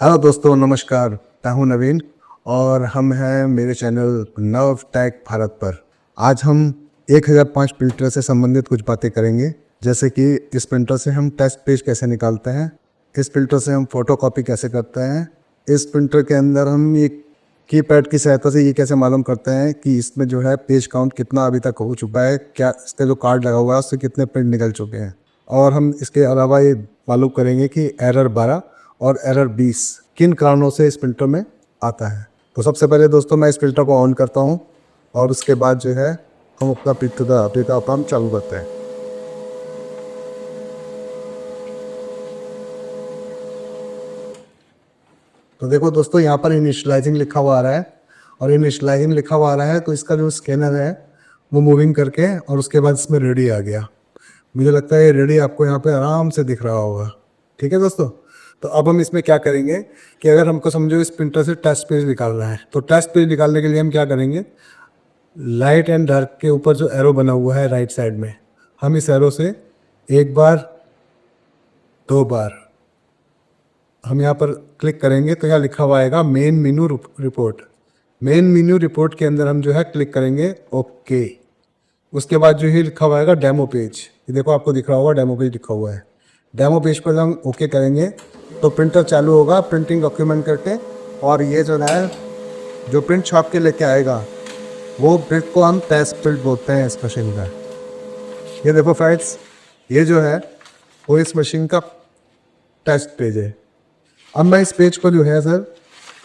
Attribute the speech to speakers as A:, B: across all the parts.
A: Hello दोस्तों, नमस्कार। मैं हूं नवीन और हम हैं मेरे चैनल नव टेक भारत पर। आज हम 1005 प्रिंटर से संबंधित कुछ बातें करेंगे, जैसे कि इस प्रिंटर से हम टेस्ट पेज कैसे निकालते हैं, इस प्रिंटर से हम फोटो कॉपी कैसे करते हैं, इस प्रिंटर के अंदर हम ये कीपैड की सहायता से ये कैसे मालूम करते हैं कि इसमें जो है पेज काउंट कितना अभी तक हो चुका है, क्या इसका जो कार्ड लगा हुआ है उससे कितने प्रिंट निकल चुके हैं। और हम इसके अलावा ये मालूम करेंगे कि एरर 12 और एरर 20 किन कारणों से इस प्रिंटर में आता है। तो सबसे पहले दोस्तों मैं इस प्रिंटर को ऑन करता हूं और उसके बाद जो है हम अपना प्रिंटर का काम चालू करते हैं। तो देखो दोस्तों, यहाँ पर इनिशियलाइजिंग लिखा हुआ आ रहा है और इनिशियलाइजिंग लिखा हुआ आ रहा है तो इसका जो स्कैनर है वो मूविंग करके और उसके बाद इसमें रेडी आ गया। मुझे लगता है ये रेडी आपको यहाँ पे आराम से दिख रहा होगा। ठीक है दोस्तों, तो अब हम इसमें क्या करेंगे कि अगर हमको समझो इस प्रिंटर से टेस्ट पेज निकालना है तो टेस्ट पेज निकालने के लिए हम क्या करेंगे, लाइट एंड डार्क के ऊपर जो एरो बना हुआ है राइट साइड में, हम इस एरो से एक बार दो बार हम यहाँ पर क्लिक करेंगे तो यहाँ लिखा हुआ आएगा main menu report. Main menu report के अंदर हम जो है क्लिक करेंगे ओके। उसके बाद जो है लिखा हुआ आएगा डेमो पेज, ये देखो आपको दिख रहा होगा डेमो पेज लिखा हुआ है। डेमो पेज पर हम ओके करेंगे तो प्रिंटर चालू होगा प्रिंटिंग डॉक्यूमेंट करके, और ये जो है जो प्रिंट छाप के लेके आएगा वो प्रिंट को हम टेस्ट प्रिंट बोलते हैं इस मशीन का। ये देखो फ्रेंड्स, ये जो है वो इस मशीन का टेस्ट पेज है। अब मैं इस पेज को जो है सर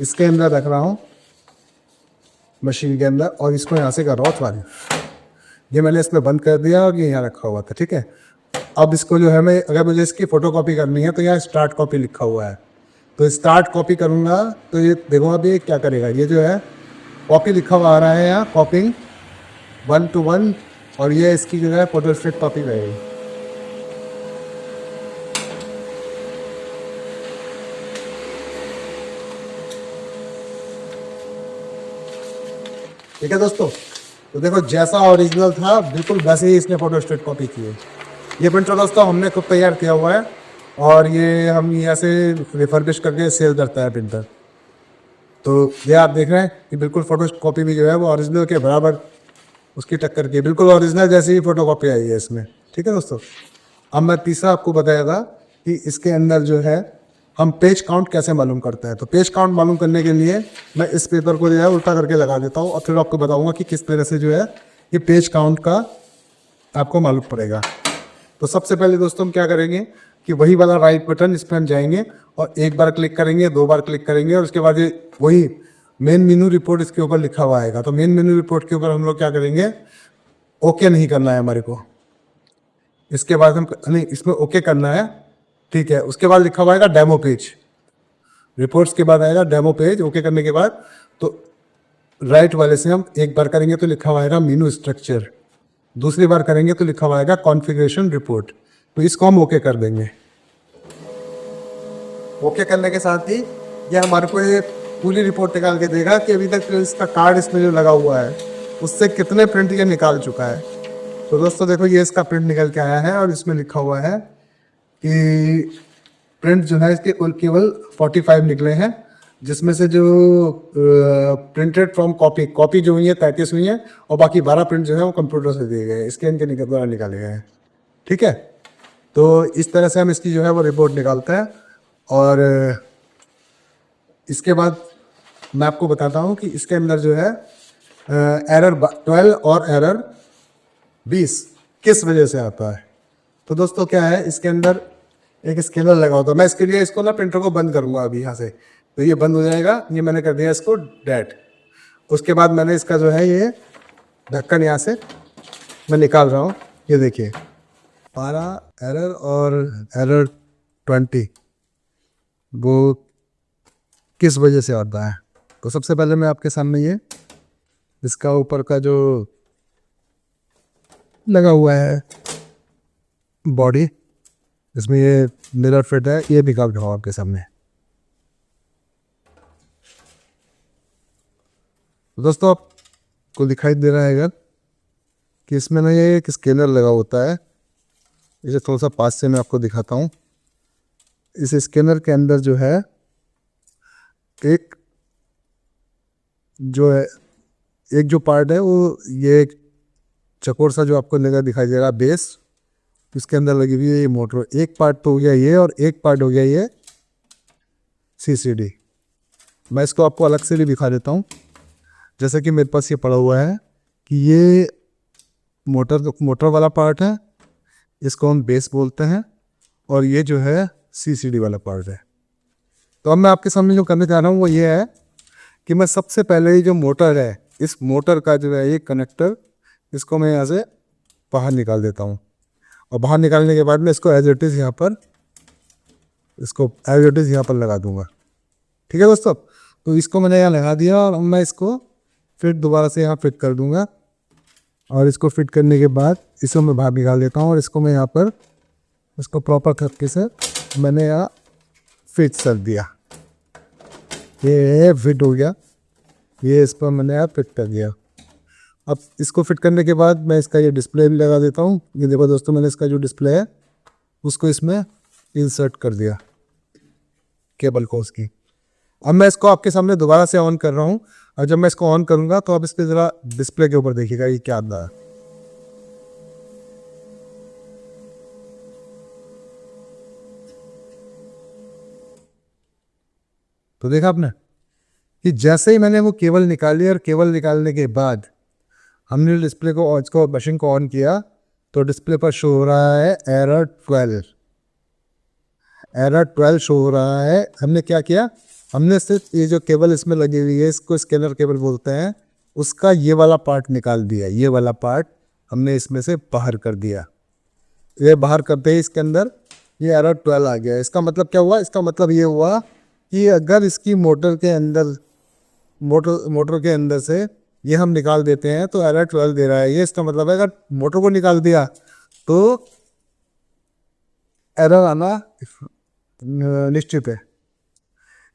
A: इसके अंदर रख रहा हूँ मशीन के अंदर, और इसको यहाँ से कर रहा हूँ वाली, ये मैंने इसमें बंद कर दिया और ये यहाँ रखा हुआ था। ठीक है, अब इसको जो है मैं अगर मुझे इसकी फ़ोटो कॉपी करनी है तो यहाँ स्टार्ट कॉपी लिखा हुआ है, तो स्टार्ट कॉपी करूँगा तो ये देखो अब ये क्या करेगा, ये जो है कॉपी लिखा हुआ आ रहा है यहाँ कॉपिंग 1 to 1, और ये इसकी जो है फोटोस्टेट कॉपी रहेगी। ठीक है दोस्तों, तो देखो जैसा ओरिजिनल था बिल्कुल वैसे ही इसने फोटोस्टेट कॉपी की है। ये प्रिंटर दोस्तों हमने खुद तैयार किया हुआ है और ये हम यहाँ से रिफर्बिश करके सेल करता है प्रिंटर। तो ये आप देख रहे हैं कि बिल्कुल फोटो कॉपी भी जो है वो ओरिजिनल के बराबर उसकी टक्कर की, बिल्कुल ओरिजिनल जैसी ही फोटो कॉपी आई है इसमें। ठीक है दोस्तों, अब मैं तीसरा आपको बताया था कि इसके अंदर जो है हम पेज काउंट कैसे मालूम करते हैं। तो पेज काउंट मालूम करने के लिए मैं इस पेपर को जो है उल्टा करके लगा देता हूँ और फिर आपको बताऊँगा कि किस तरह से जो है ये पेज काउंट का आपको मालूम पड़ेगा। तो सबसे पहले दोस्तों हम क्या करेंगे कि वही वाला राइट बटन इस पर हम जाएंगे और एक बार क्लिक करेंगे, दो बार क्लिक करेंगे और उसके बाद ये वही मेन मेनू रिपोर्ट इसके ऊपर लिखा हुआ आएगा। तो मेन मेनू रिपोर्ट के ऊपर हम लोग क्या करेंगे, ओके नहीं करना है हमारे को, इसके बाद हम नहीं इसमें ओके करना है। ठीक है, उसके बाद लिखा हुआ आएगा डेमो पेज, रिपोर्ट्स के बाद आएगा डेमो पेज। ओके करने के बाद तो राइट वाले से हम एक बार करेंगे तो लिखा हुआ आएगा मेनू स्ट्रक्चर, दूसरी बार करेंगे तो लिखा हुआ आएगा कॉन्फ़िगरेशन रिपोर्ट। तो इसको हम ओके कर देंगे। ओके करने के साथ ही ये हमारे को ये पूरी रिपोर्ट निकाल के देगा कि अभी तक इसका कार्ड इसमें जो लगा हुआ है उससे कितने प्रिंट ये निकाल चुका है। तो दोस्तों देखो ये इसका प्रिंट निकल के आया है और इसमें लिखा हुआ है कि प्रिंट जो है इसके केवल 45 निकले हैं, जिसमें से जो प्रिंटेड फ्रॉम कॉपी जो हुई है 33 हुई है और बाकी 12 प्रिंट जो है वो कंप्यूटर से दिए गए, स्कैन के द्वारा निकाले गए हैं। ठीक है, तो इस तरह से हम इसकी जो है वो रिपोर्ट निकालते हैं। और इसके बाद मैं आपको बताता हूँ कि इसके अंदर जो है एरर 12 और एरर 20 किस वजह से आता है। तो दोस्तों क्या है, इसके अंदर एक स्कैनर लगा होता है। मैं इसके लिए इसको ना प्रिंटर को बंद करूंगा अभी यहाँ से, तो ये बंद हो जाएगा। ये मैंने कर दिया इसको डेड। उसके बाद मैंने इसका जो है ये ढक्कन यहाँ से मैं निकाल रहा हूँ। ये देखिए 12 एरर और एरर 20 वो किस वजह से आता है। तो सबसे पहले मैं आपके सामने ये इसका ऊपर का जो लगा हुआ है बॉडी, इसमें ये मिरर फिट है, ये निकाल रहा हूँ आपके सामने। तो दोस्तों आपको दिखाई दे रहा है अगर कि इसमें ना ये एक स्कैनर लगा होता है, इसे थोड़ा सा पास से मैं आपको दिखाता हूँ। इस स्कैनर के अंदर जो है एक जो है, एक जो पार्ट है वो ये एक चकोर सा जो आपको लगा दिखाई दे रहा है बेस, इसके अंदर लगी हुई है ये मोटर। एक पार्ट तो हो गया ये और एक पार्ट हो गया ये सीसीडी। मैं इसको आपको अलग से भी दिखा देता हूँ। जैसे कि मेरे पास ये पड़ा हुआ है कि ये मोटर वाला पार्ट है, इसको हम बेस बोलते हैं, और ये जो है सीसीडी वाला पार्ट है। तो अब मैं आपके सामने जो करने जा रहा हूँ वो ये है कि मैं सबसे पहले ही जो मोटर है, इस मोटर का जो है ये कनेक्टर, इसको मैं यहाँ से बाहर निकाल देता हूँ। और बाहर निकालने के बाद मैं इसको एज इट इज़ यहाँ पर लगा दूंगा। ठीक है दोस्तों, तो इसको मैंने यहाँ लगा दिया और मैं इसको फिर दोबारा से यहाँ फिट कर दूंगा। और इसको फिट करने के बाद इसको मैं बाहर निकाल देता हूँ और इसको मैं यहाँ पर इसको प्रॉपर तरीके से मैंने यहाँ फिट कर दिया। ये फिट हो गया, ये इस पर मैंने यहाँ फिट कर दिया। अब इसको फिट करने के बाद मैं इसका ये डिस्प्ले भी लगा देता हूँ। ये देखो दोस्तों, मैंने इसका जो डिस्प्ले है उसको इसमें इंसर्ट कर दिया, केबल को उसकी। अब मैं इसको आपके सामने दोबारा से ऑन कर रहा हूँ, और जब मैं इसको ऑन करूँगा तो आप इस पर ज़रा डिस्प्ले के ऊपर देखिएगा ये क्या आता है। तो देखा आपने कि जैसे ही मैंने वो केबल निकाली और केबल निकालने के बाद हमने डिस्प्ले को, इसको मशीन को ऑन किया, तो डिस्प्ले पर शो हो रहा है एरर 12 शो हो रहा है। हमने क्या किया, हमने सिर्फ ये जो केबल इसमें लगी हुई है, इसको स्कैनर केबल बोलते हैं, उसका ये वाला पार्ट निकाल दिया। ये वाला पार्ट हमने इसमें से बाहर कर दिया। ये बाहर करते ही इसके अंदर ये एरर 12 आ गया। इसका मतलब क्या हुआ, इसका मतलब ये हुआ कि अगर इसकी मोटर के अंदर से ये हम निकाल देते हैं तो एरर 12 दे रहा है। ये इसका मतलब है अगर मोटर को निकाल दिया तो एरर आना निश्चित है।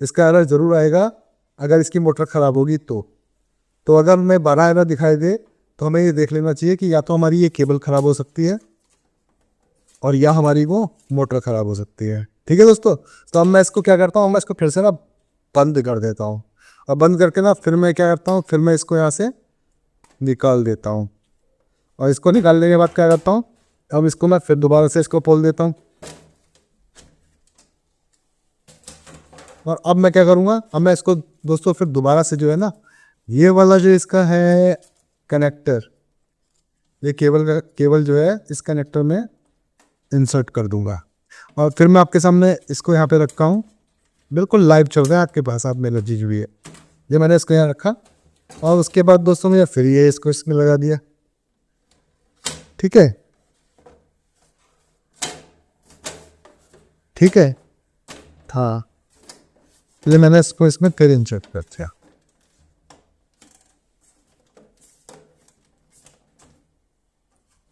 A: इसका एरर जरूर आएगा अगर इसकी मोटर ख़राब होगी तो अगर हमें 12 एरर दिखाई दे तो हमें ये देख लेना चाहिए कि या तो हमारी ये केबल ख़राब हो सकती है और या हमारी वो मोटर ख़राब हो सकती है। ठीक है दोस्तों, तो अब मैं इसको क्या करता हूँ, मैं इसको फिर से ना बंद कर देता हूँ। और बंद करके ना फिर मैं क्या करता हूँ, फिर मैं इसको यहाँ से निकाल देता हूँ। और इसको निकालने के बाद क्या करता हूँ, अब इसको मैं फिर दोबारा से इसको खोल देता हूँ। और अब मैं क्या करूँगा, अब मैं इसको दोस्तों फिर दोबारा से जो है ना, ये वाला जो इसका है कनेक्टर, ये केबल जो है इस कनेक्टर में इंसर्ट कर दूंगा। और फिर मैं आपके सामने इसको यहाँ पे रखा हूँ, बिल्कुल लाइव चल रहा है आपके पास, आप में एलर्जी जो भी है। ये मैंने इसको यहाँ रखा और उसके बाद दोस्तों मैं फिर ये इसको इसमें लगा दिया। ठीक है, ठीक है, हाँ, इसलिए मैंने इसको इसमें फिर इंसर्ट कर दिया।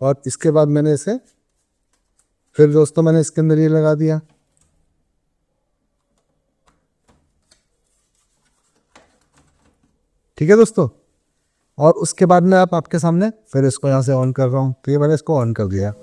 A: और इसके बाद मैंने इसे फिर दोस्तों मैंने इसके अंदर ये लगा दिया। ठीक है दोस्तों, और उसके बाद में आप आपके सामने फिर इसको यहाँ से ऑन कर रहा हूँ। तो ये मैंने इसको ऑन कर दिया।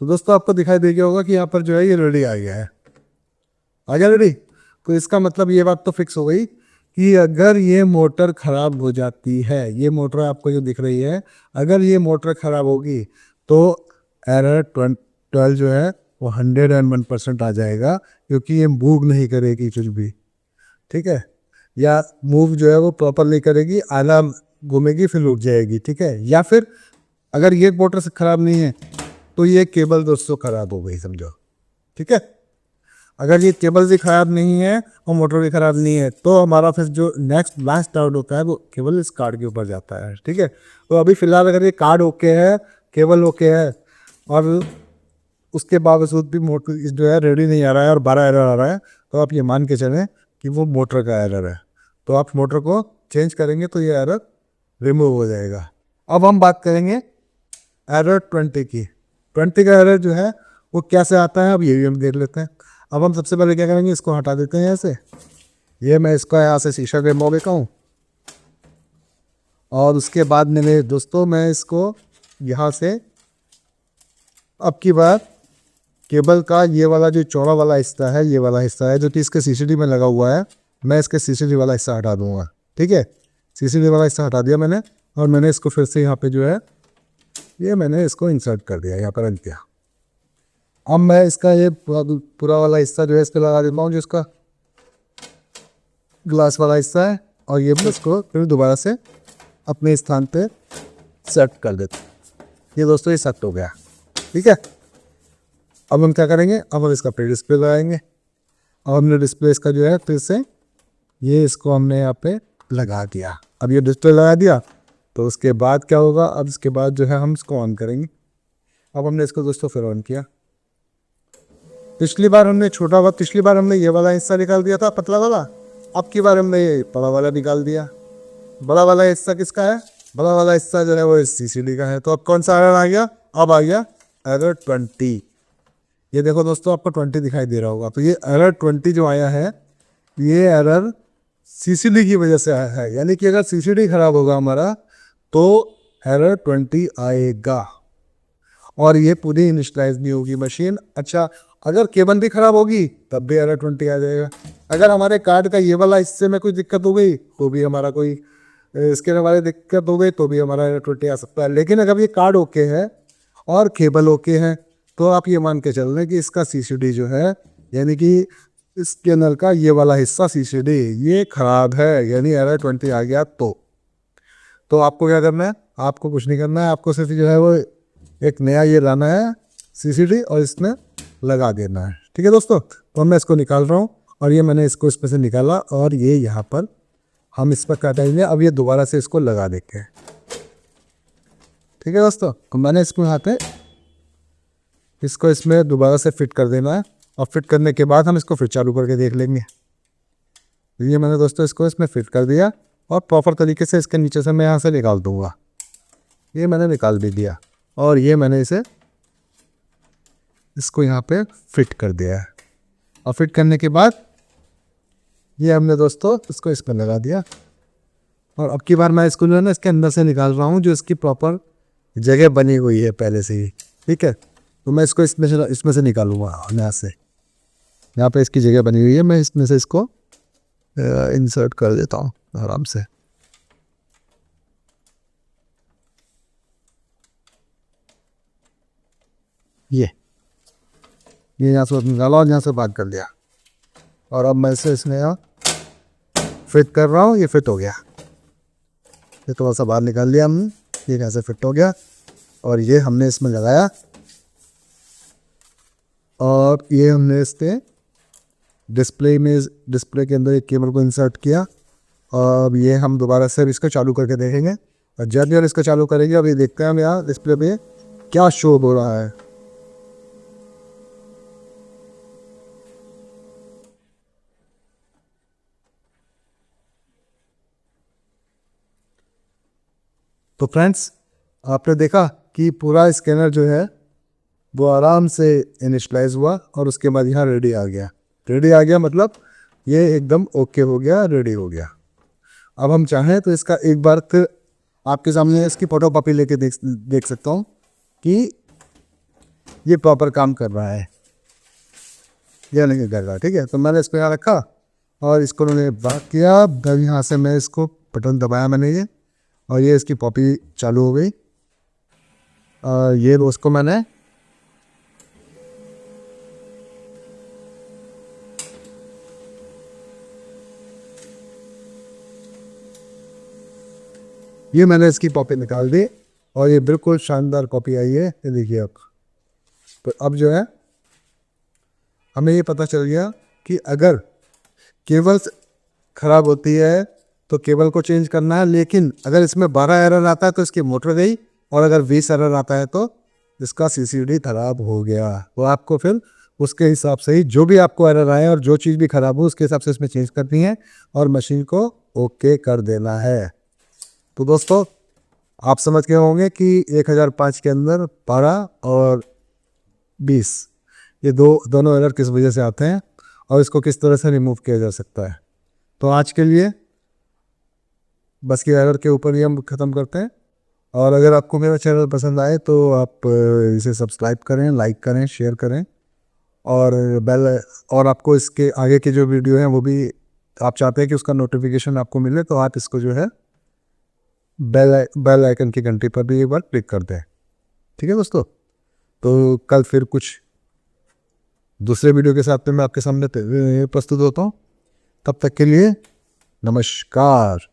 A: तो दोस्तों आपको दिखाई दे गया होगा कि यहाँ पर जो है ये रेडी आ गया है, आ गया रेडी। तो इसका मतलब ये बात तो फिक्स हो गई कि अगर ये मोटर ख़राब हो जाती है, ये मोटर आपको जो दिख रही है, अगर ये मोटर ख़राब होगी तो एरर 12 जो है वो 101% आ जाएगा, क्योंकि ये मूव नहीं करेगी कुछ भी। ठीक है, या मूव जो है वो प्रॉपर नहीं करेगी, आला घूमेगी फिर रुक जाएगी। ठीक है, या फिर अगर ये मोटर से ख़राब नहीं है तो ये केबल दोस्तों ख़राब हो गई समझो। ठीक है, अगर ये केबल भी ख़राब नहीं है और मोटर भी ख़राब नहीं है तो हमारा फिर जो नेक्स्ट लास्ट डाउट होता है वो केवल इस कार्ड के ऊपर जाता है। ठीक है, तो अभी फ़िलहाल अगर ये कार्ड ओके है, केबल ओके है, और उसके बावजूद भी मोटर जो है रेडी नहीं आ रहा है और 12 एरर आ रहा है, तो आप ये मान के चलें कि वो मोटर का एरर है। तो आप मोटर को चेंज करेंगे तो ये एरर रिमूव हो जाएगा। अब हम बात करेंगे एरर 20 की। 20 का एरर जो है वो कैसे आता है, अब ये भी हम देख लेते हैं। अब हम सबसे पहले क्या करेंगे, इसको हटा देते हैं यहाँ से। ये मैं इसका यहाँ से शीशा रिमूव लेता हूँ और उसके बाद मैंने दोस्तों मैं इसको यहाँ से अब की बार केबल का ये वाला जो चौड़ा वाला हिस्सा है, ये वाला हिस्सा है जो कि इसके सीसीडी में लगा हुआ है, मैं इसके सीसीडी वाला हिस्सा हटा दूंगा। ठीक है, सीसीडी वाला हिस्सा हटा दिया मैंने और मैंने इसको फिर से यहाँ पे जो है ये मैंने इसको इंसर्ट कर दिया, यहाँ पर रख दिया। अब मैं इसका ये पूरा वाला हिस्सा जो है इस पर लगा देता हूँ, जो इसका ग्लास वाला हिस्सा है, और ये भी इसको फिर दोबारा से अपने स्थान पे सेट कर देते हैं। ये दोस्तों ये सेट हो गया। ठीक है, अब हम क्या करेंगे, अब हम इसका फिर डिस्प्ले लगाएंगे। अब हमने डिस्प्ले इसका जो है फिर से ये इसको हमने यहाँ पे लगा दिया। अब ये डिस्प्ले लगा दिया तो उसके बाद क्या होगा, अब इसके बाद जो है हम इसको ऑन करेंगे। अब हमने इसको दोस्तों फिर ऑन किया। पिछली बार हमने ये वाला हिस्सा निकाल दिया था, पतला वाला। अब की बार हमने ये बड़ा वाला निकाल दिया। बड़ा वाला हिस्सा किसका है, बड़ा वाला हिस्सा जो है वो सीसीडी का है। तो अब कौन सा एरर आ गया, अब आ गया एरर 20। ये देखो दोस्तों आपको 20 दिखाई दे रहा होगा। तो ये एरर 20 जो आया है, ये एरर सीसीडी की वजह से आया है। यानी कि अगर सीसीडी खराब होगा हमारा तो एरर 20 आएगा और ये पूरी इनिशियलाइज नहीं होगी मशीन। अच्छा, अगर केबल भी खराब होगी तब भी एरर 20 आ जाएगा। अगर हमारे कार्ड का ये वाला हिस्से में कोई दिक्कत हो गई तो भी हमारा कोई स्कैनर वाले दिक्कत हो गई तो भी हमारा एरर 20 आ सकता है। लेकिन अगर ये कार्ड ओके है और केबल ओके है तो आप ये मान के चल रहे हैं कि इसका सीसीडी जो है, यानी कि स्कैनर का ये वाला हिस्सा सीसीडी ये खराब है, यानी एरर 20 आ गया। तो आपको क्या करना है, आपको कुछ नहीं करना है, आपको सिर्फ जो है वो एक नया ये लाना है सीसीडी और इसमें लगा देना है। ठीक है दोस्तों, तो मैं इसको निकाल रहा हूँ और ये मैंने इसको इसमें से निकाला और ये यहाँ पर हम इस पर काटेंगे। अब ये दोबारा से इसको लगा देंगे। ठीक है दोस्तों, तो मैंने इसको यहाँ पे इसको इसमें दोबारा से फिट कर देना है और फिट करने के बाद हम इसको फिर चालू करके देख लेंगे। तो ये मैंने दोस्तों इसको इसमें फिट कर दिया और प्रॉपर तरीके से इसके नीचे से मैं यहाँ से निकाल दूँगा। ये मैंने निकाल भी दिया और ये मैंने इसको यहाँ पे फिट कर दिया है। और फिट करने के बाद ये हमने दोस्तों इसको इस पर लगा दिया और अब की बार मैं इसको जो है ना इसके अंदर से निकाल रहा हूँ, जो इसकी प्रॉपर जगह बनी हुई है पहले से ही। ठीक है, तो मैं इसको इसमें से निकालूंगा यहाँ से। यहाँ पे इसकी जगह बनी हुई है, मैं इसमें से इसको इंसर्ट कर देता हूँ आराम से। ये यहाँ से निकाला और यहाँ से बात कर लिया और अब मैं इसे इसमें यहाँ फिट कर रहा हूँ। ये फिट हो गया, ये थोड़ा सा बाहर निकाल लिया हमने, ये यहाँ से फिट हो गया और ये हमने इसमें लगाया और ये हमने इसके डिस्प्ले के अंदर एक केबल को इंसर्ट किया। और ये हम दोबारा से इसको चालू करके देखेंगे और जब भी इसको चालू करेंगे अब ये देखते हैं हम यहाँ डिस्प्ले पे क्या शो हो रहा है। तो फ्रेंड्स, आपने देखा कि पूरा स्कैनर जो है वो आराम से इनिशियलाइज हुआ और उसके बाद यहाँ रेडी आ गया। रेडी आ गया मतलब ये एकदम ओके हो गया, रेडी हो गया। अब हम चाहें तो इसका एक बार फिर आपके सामने इसकी फोटो कॉपी लेके देख सकता हूँ कि ये प्रॉपर काम कर रहा है या नहीं कर रहा। ठीक है, तो मैंने इसको यहाँ रखा और इसको मैंने बात किया। तब यहाँ से मैं इसको बटन दबाया मैंने ये और ये इसकी कॉपी चालू हो गई। और ये उसको मैंने इसकी कॉपी निकाल दी और ये बिल्कुल शानदार कॉपी आई है। ये देखिए अब तो अब जो है हमें ये पता चल गया कि अगर केबल ख़राब होती है तो केबल को चेंज करना है। लेकिन अगर इसमें 12 एरर आता है तो इसकी मोटर गई और अगर 20 एरर आता है तो इसका सीसीडी ख़राब हो गया। तो आपको फिर उसके हिसाब से ही जो भी आपको एरर आए और जो चीज़ भी ख़राब हो उसके हिसाब से इसमें चेंज करनी है और मशीन को ओके कर देना है। तो दोस्तों, आप समझ गए होंगे कि 1005 के अंदर 12 और 20 ये दोनों एरर किस वजह से आते हैं और इसको किस तरह से रिमूव किया जा सकता है। तो आज के लिए बस की एरर के ऊपर ही हम ख़त्म करते हैं। और अगर आपको मेरा चैनल पसंद आए तो आप इसे सब्सक्राइब करें, लाइक करें, शेयर करें और बेल, और आपको इसके आगे के जो वीडियो हैं वो भी आप चाहते हैं कि उसका नोटिफिकेशन आपको मिले तो आप इसको जो है बेल आइकन की घंटी पर भी एक बार क्लिक कर दें। ठीक है दोस्तों, तो कल फिर कुछ दूसरे वीडियो के साथ में मैं आपके सामने प्रस्तुत होता हूँ। तब तक के लिए नमस्कार।